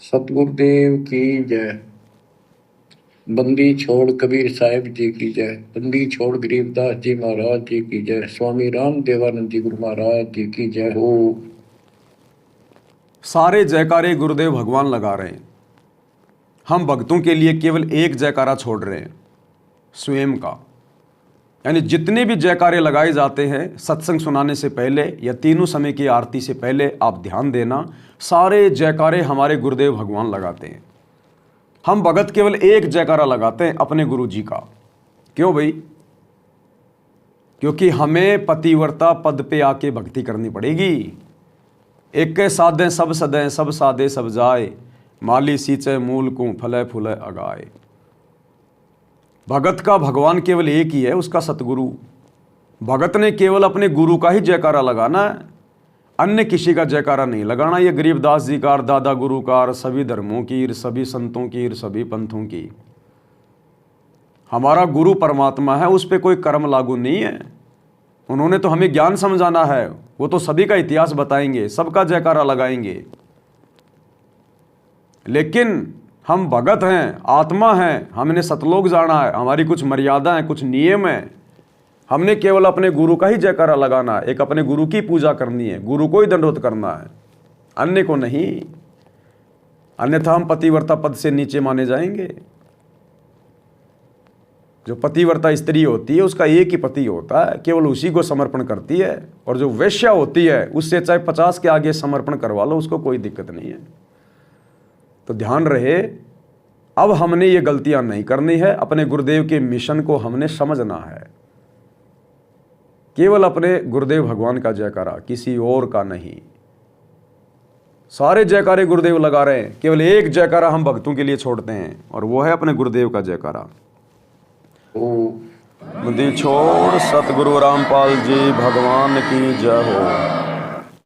सतगुरुदेव की जय। बंदी छोड़ कबीर साहिब जी की जय। बंदी छोड़ गरीबदास जी महाराज जी की जय। स्वामी राम देवानंद जी गुरु महाराज जी की जय हो। सारे जयकारे गुरुदेव भगवान लगा रहे हैं। हम भक्तों के लिए केवल एक जयकारा छोड़ रहे हैं, स्वयं का। यानी जितने भी जयकारे लगाए जाते हैं सत्संग सुनाने से पहले या तीनों समय की आरती से पहले, आप ध्यान देना, सारे जयकारे हमारे गुरुदेव भगवान लगाते हैं। हम भगत केवल एक जयकारा लगाते हैं अपने गुरु जी का। क्यों भाई? क्योंकि हमें पतिव्रता पद पे आके भक्ति करनी पड़ेगी। एक के साधे सब सदें, सब साधे सब जाए, माली सींचे मूल को फले फूले अगाए। भगत का भगवान केवल एक ही है, उसका सतगुरु। भगत ने केवल अपने गुरु का ही जयकारा लगाना है, अन्य किसी का जयकारा नहीं लगाना। ये गरीबदास जी का, दादा गुरु का, सभी धर्मों की, सभी संतों की, सभी पंथों की। हमारा गुरु परमात्मा है, उस पर कोई कर्म लागू नहीं है। उन्होंने तो हमें ज्ञान समझाना है, वो तो सभी का इतिहास बताएंगे, सबका जयकारा लगाएंगे। लेकिन हम भगत हैं, आत्मा हैं, हमने सतलोक जाना है, हमारी कुछ मर्यादा है, कुछ नियम है। हमने केवल अपने गुरु का ही जयकारा लगाना है, एक अपने गुरु की पूजा करनी है, गुरु को ही दंडवत करना है, अन्य को नहीं। अन्यथा हम पतिव्रता पद से नीचे माने जाएंगे। जो पतिव्रता स्त्री होती है उसका एक ही पति होता है, केवल उसी को समर्पण करती है। और जो वेश्या होती है उससे चाहे 50 के आगे समर्पण करवा लो, उसको कोई दिक्कत नहीं है। तो ध्यान रहे, अब हमने ये गलतियां नहीं करनी है। अपने गुरुदेव के मिशन को हमने समझना है। केवल अपने गुरुदेव भगवान का जयकारा, किसी और का नहीं। सारे जयकारे गुरुदेव लगा रहे हैं, केवल एक जयकारा हम भक्तों के लिए छोड़ते हैं, और वो है अपने गुरुदेव का जयकारा। बंदी छोड़ सतगुरु रामपाल जी भगवान की जय हो।